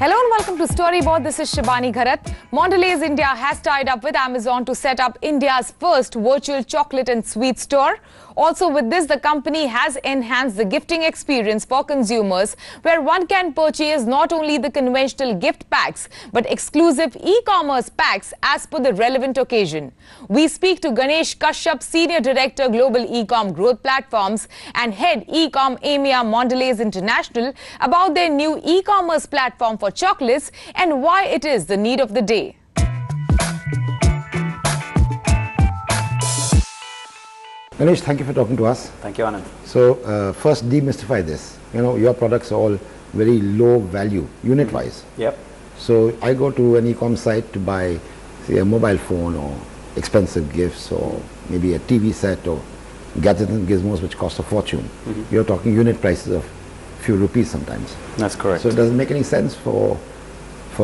Hello and welcome to Storyboard. This is Shibani Gharat. Mondelez India has tied up with Amazon to set up India's first virtual chocolate and sweet store. Also with this, the company has enhanced the gifting experience for consumers, where one can purchase not only the conventional gift packs, but exclusive e-commerce packs as per the relevant occasion. We speak to Ganesh, Kashyap, Senior Director, Global E-Com Growth Platforms and Head E-Com EMEA Mondelez International, about their new e-commerce platform for chocolates and why it is the need of the day. Ganesh, thank you for talking to us. Thank you, Anand. So, first demystify this. You know, your products are all very low value, unit-wise. Yep. So, I go to an e-com site to buy, say, a mobile phone or expensive gifts or maybe a TV set or gadgets and gizmos which cost a fortune. You're talking unit prices of few rupees sometimes. That's correct. So, it doesn't make any sense for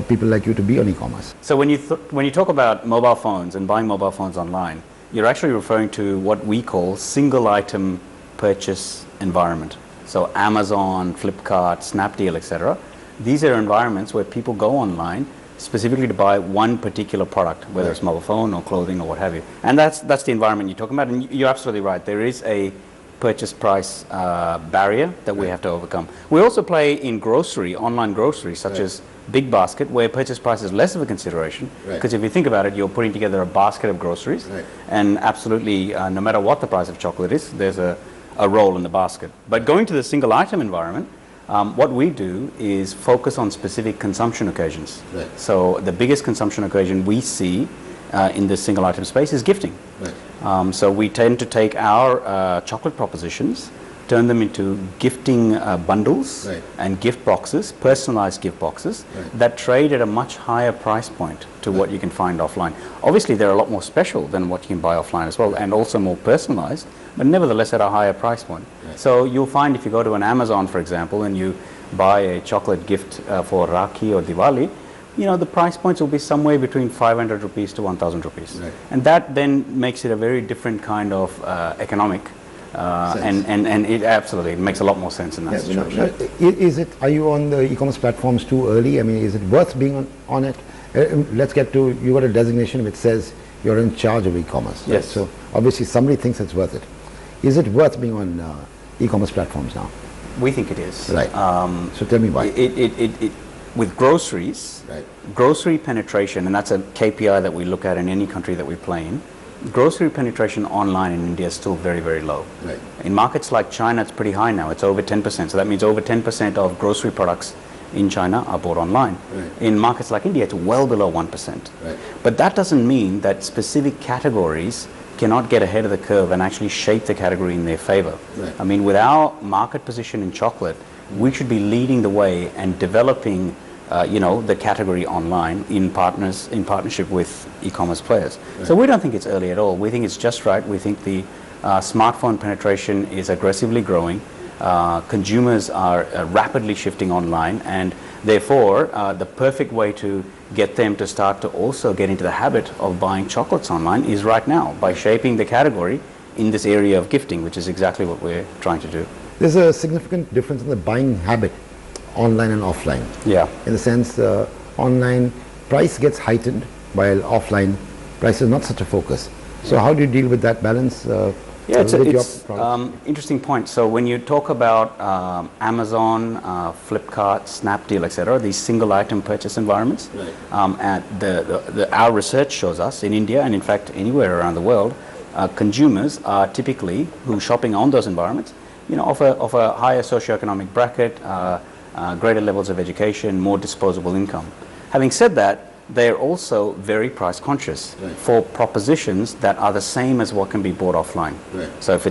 people like you to be on e-commerce. So when you talk about mobile phones and buying mobile phones online, you're actually referring to what we call single item purchase environment. So Amazon, Flipkart, Snapdeal, etc. These are environments where people go online specifically to buy one particular product, whether it's mobile phone or clothing or what have you. And that's the environment you're talking about. And you're absolutely right. There is a purchase price barrier that we have to overcome. We also play in grocery, online grocery, such as Big Basket, where purchase price is less of a consideration, because if you think about it, you're putting together a basket of groceries, and absolutely no matter what the price of chocolate is, there's a role in the basket. But going to the single item environment, what we do is focus on specific consumption occasions. So the biggest consumption occasion we see in this single item space is gifting. So we tend to take our chocolate propositions, turn them into gifting bundles and gift boxes, personalized gift boxes that trade at a much higher price point to what you can find offline. Obviously, they're a lot more special than what you can buy offline as well, and also more personalized, but nevertheless at a higher price point. So you'll find if you go to an Amazon, for example, and you buy a chocolate gift for Rakhi or Diwali, you know, the price points will be somewhere between 500 rupees to 1,000 rupees. And that then makes it a very different kind of economic and it absolutely makes a lot more sense in that situation. Are you on the e-commerce platforms too early? I mean, is it worth being on it? Let's get to, you got a designation which says you're in charge of e-commerce. Yes. So obviously somebody thinks it's worth it. Is it worth being on e-commerce platforms now? We think it is. Right. So tell me why. With groceries, grocery penetration, and that's a KPI that we look at in any country that we play in, grocery penetration online in India is still very, very low. In markets like China, it's pretty high now. It's over 10%. So that means over 10% of grocery products in China are bought online. In markets like India, it's well below 1%. But that doesn't mean that specific categories cannot get ahead of the curve and actually shape the category in their favor. I mean, with our market position in chocolate, we should be leading the way and developing the category online in partnership with e-commerce players. So we don't think it's early at all. We think it's just right. We think the smartphone penetration is aggressively growing. Consumers are rapidly shifting online, and therefore the perfect way to get them to start to also get into the habit of buying chocolates online is right now, by shaping the category in this area of gifting, which is exactly what we're trying to do. There's a significant difference in the buying habit, online and offline. In the sense, online price gets heightened, while offline price is not such a focus. So how do you deal with that balance? It's interesting point. So when you talk about Amazon, Flipkart, Snapdeal, etc., these single item purchase environments, and our research shows us in India, and in fact anywhere around the world, consumers are typically, who are shopping on those environments, of a higher socioeconomic bracket, greater levels of education, more disposable income. Having said that, they're also very price conscious for propositions that are the same as what can be bought offline. So if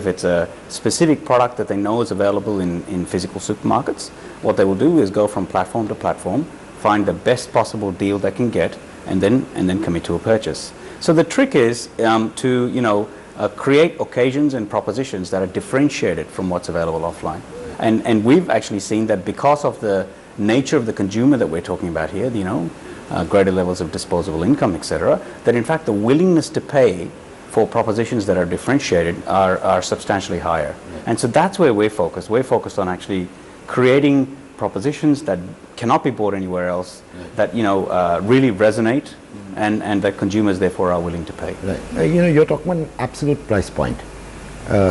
it's a specific product that they know is available in physical supermarkets, what they will do is go from platform to platform, find the best possible deal they can get, and then commit to a purchase. So the trick is to create occasions and propositions that are differentiated from what's available offline. And we've actually seen that because of the nature of the consumer that we're talking about here, greater levels of disposable income, etc., that in fact the willingness to pay for propositions that are differentiated are substantially higher. And so that's where we're focused. We're focused on actually creating propositions that cannot be bought anywhere else, that really resonate, and that consumers therefore are willing to pay. Right. You're talking about an absolute price point.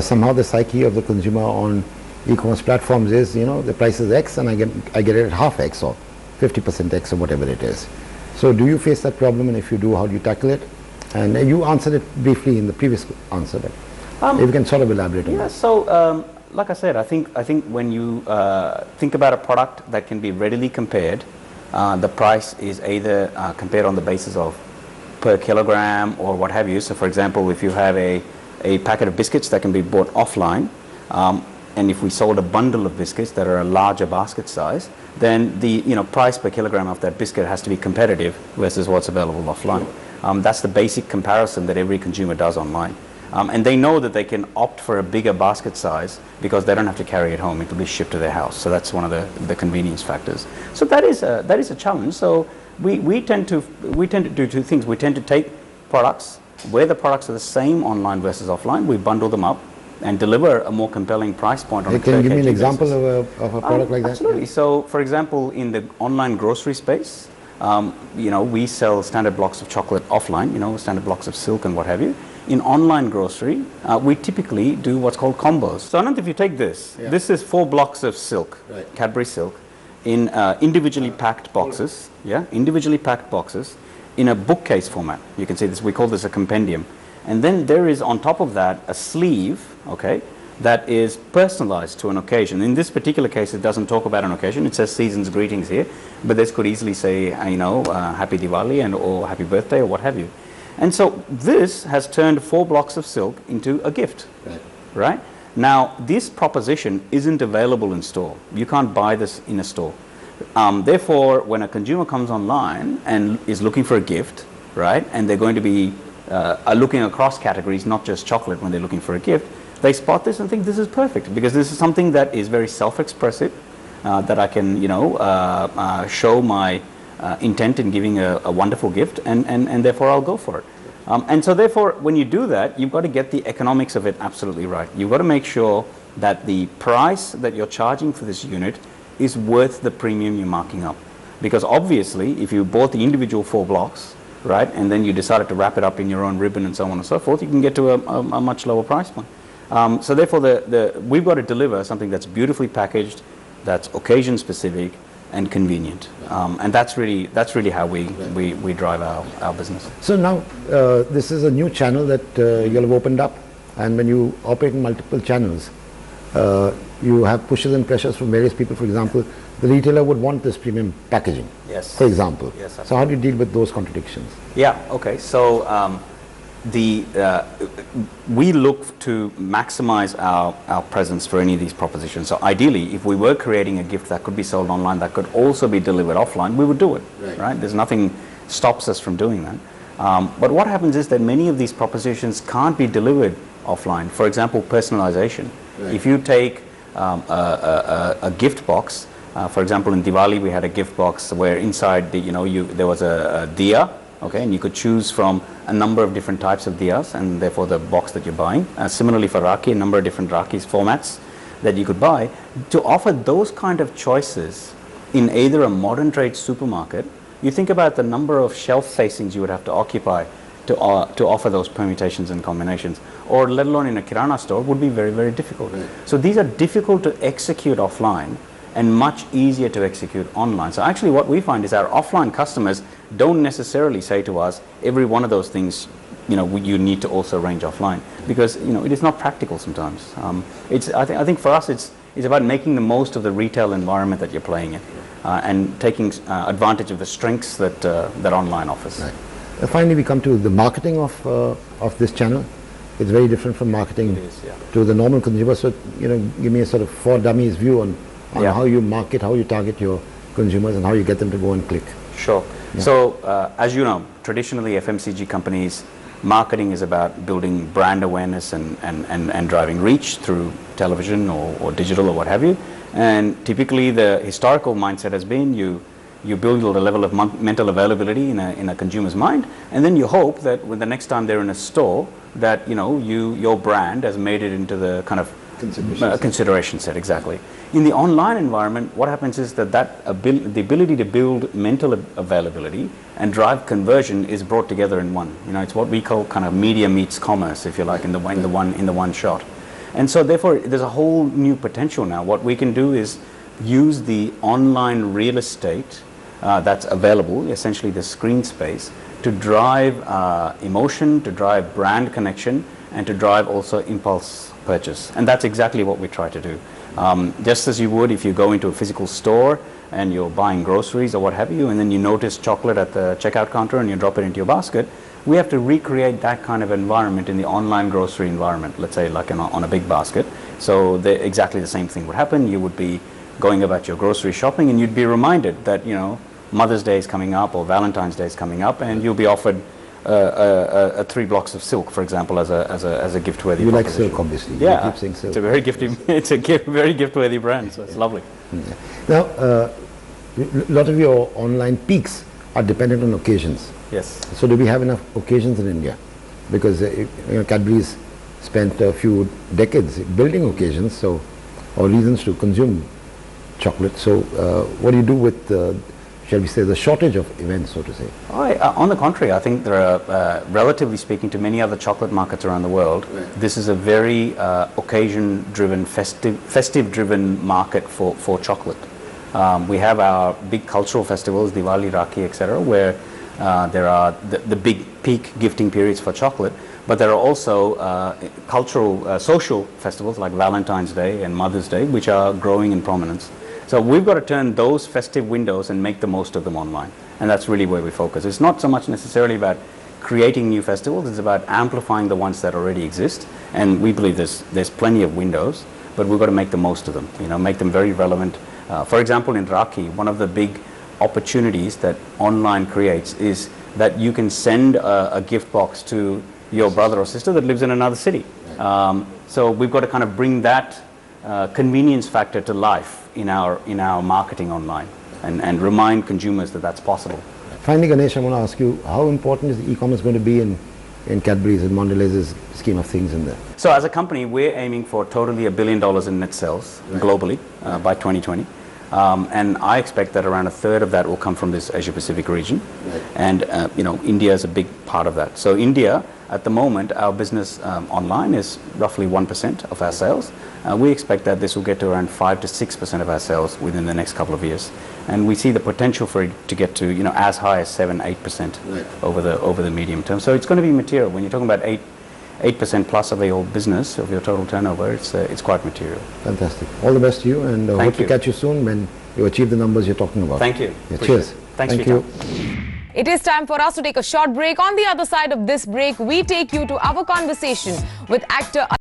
Somehow the psyche of the consumer on e-commerce platforms is, the price is X and I get it at half X or 50% X or whatever it is. So do you face that problem, and if you do, how do you tackle it? And you answered it briefly in the previous answer, but if you can sort of elaborate on that. So like I said, I think when you think about a product that can be readily compared, the price is either compared on the basis of per kilogram or what have you. So for example, if you have a packet of biscuits that can be bought offline, and if we sold a bundle of biscuits that are a larger basket size, then the price per kilogram of that biscuit has to be competitive versus what's available offline. That's the basic comparison that every consumer does online. And they know that they can opt for a bigger basket size because they don't have to carry it home. It will be shipped to their house. So that's one of the convenience factors. So that is a challenge. So we tend to do two things. We tend to take products where the products are the same online versus offline. We bundle them up and deliver a more compelling price point on a per kg basis. Can you give me an example of a product like that? Absolutely. So for example, in the online grocery space, we sell standard blocks of chocolate offline, standard blocks of silk and what have you. In online grocery, we typically do what's called combos. So Anand, if you take this, this is 4 blocks of silk, Cadbury silk, in individually packed boxes, individually packed boxes in a bookcase format. You can see this, we call this a compendium. And then there is on top of that a sleeve, that is personalized to an occasion. In this particular case, it doesn't talk about an occasion. It says season's greetings here, but this could easily say, Happy Diwali or Happy Birthday or what have you. And so this has turned 4 blocks of silk into a gift, right? Now, this proposition isn't available in store. You can't buy this in a store. Therefore, when a consumer comes online and is looking for a gift, right, and they're going to be looking across categories, not just chocolate when they're looking for a gift, they spot this and think this is perfect because this is something that is very self-expressive, that I can, show my intent in giving a wonderful gift, and therefore I'll go for it. And so therefore, when you do that, you've got to get the economics of it absolutely right. You've got to make sure that the price that you're charging for this unit is worth the premium you're marking up. Because obviously, if you bought the individual 4 blocks, right, and then you decided to wrap it up in your own ribbon and so on and so forth, you can get to a much lower price point. So therefore, we've got to deliver something that's beautifully packaged, that's occasion specific, and convenient, and that's really how we drive our business. So now this is a new channel that you'll have opened up, and when you operate in multiple channels, you have pushes and pressures from various people. For example, the retailer would want this premium packaging. Yes. For example. Yes. So how do you deal with those contradictions? Yeah. Okay. So we look to maximize our presence for any of these propositions. So ideally, if we were creating a gift that could be sold online, that could also be delivered offline, we would do it, right? There's nothing stops us from doing that. But what happens is that many of these propositions can't be delivered offline. For example, personalization. If you take a gift box, for example, in Diwali, we had a gift box where inside there was a diya, and you could choose from a number of different types of diyas, and therefore the box that you're buying. Similarly for Rakhi, a number of different Rakhis formats that you could buy. To offer those kind of choices in either a modern trade supermarket, you think about the number of shelf facings you would have to occupy to offer those permutations and combinations, or let alone in a kirana store, would be very, very difficult. So these are difficult to execute offline and much easier to execute online. So actually what we find is our offline customers don't necessarily say to us, every one of those things, you need to also range offline, because it is not practical sometimes. I think for us it's about making the most of the retail environment that you're playing in, and taking advantage of the strengths that online offers. Right. Finally, we come to the marketing of this channel. It's very different from marketing to the normal consumer. So give me a sort of for dummies view on how you market, how you target your consumers, and how you get them to go and click. Sure. Yeah. So as you know, traditionally FMCG companies, marketing is about building brand awareness and driving reach through television or digital or what have you. And typically the historical mindset has been you build a level of mental availability in a consumer's mind, and then you hope that when the next time they're in a store that your brand has made it into the kind of consideration set, exactly. In the online environment, what happens is that, the ability to build mental availability and drive conversion is brought together in one. You know, it's what we call kind of media meets commerce, if you like, in the one shot. And so therefore, there's a whole new potential now. What we can do is use the online real estate that's available, essentially the screen space, to drive emotion, to drive brand connection, and to drive also impulse purchase. And that's exactly what we try to do. Just as you would if you go into a physical store and you're buying groceries or what have you, and then you notice chocolate at the checkout counter and you drop it into your basket, we have to recreate that kind of environment in the online grocery environment, let's say like on a big basket. So exactly the same thing would happen. You would be going about your grocery shopping and you'd be reminded that, you know, Mother's Day is coming up or Valentine's Day is coming up, and you'll be offered 3 blocks of silk, for example, as a gift-worthy. You like silk, obviously. Yeah, you keep saying silk. It's a very very gift-worthy brand, so it's lovely. Yeah. Now, a lot of your online peaks are dependent on occasions. Yes. So do we have enough occasions in India? Because you know, Cadbury's spent a few decades building occasions, so or reasons to consume chocolate. So what do you do with shall we say, the shortage of events, so to say? On the contrary, I think there are, relatively speaking to many other chocolate markets around the world, this is a very occasion-driven, festive-driven market for chocolate. We have our big cultural festivals, Diwali, Rakhi, etc., where there are the big peak gifting periods for chocolate, but there are also cultural, social festivals like Valentine's Day and Mother's Day, which are growing in prominence. So we've got to turn those festive windows and make the most of them online. And that's really where we focus. It's not so much necessarily about creating new festivals, it's about amplifying the ones that already exist. And we believe there's plenty of windows, but we've got to make the most of them, you know, make them very relevant. For example, in Rakhi, one of the big opportunities that online creates is that you can send a gift box to your brother or sister that lives in another city. So we've got to kind of bring that convenience factor to life in our marketing online and remind consumers that that's possible. Finally, Ganesh, I want to ask you, how important is e-commerce going to be in Cadbury's and Mondelez's scheme of things in there? So as a company, we're aiming for totally $1 billion in net sales globally by 2020. And I expect that around a third of that will come from this Asia-Pacific region. And, you know, India is a big part of that. So India, at the moment, our business online is roughly 1% of our sales. We expect that this will get to around 5 to 6% of our sales within the next couple of years. And we see the potential for it to get to, you know, as high as 7-8% over the medium term. So it's going to be material. When you're talking about 8% plus of your business, of your total turnover, it's quite material. Fantastic. All the best to you, and hope to catch you soon when you achieve the numbers you're talking about. Thank you. Yeah, cheers. Thanks Thank for your you. time. It is time for us to take a short break. On the other side of this break, we take you to our conversation with actor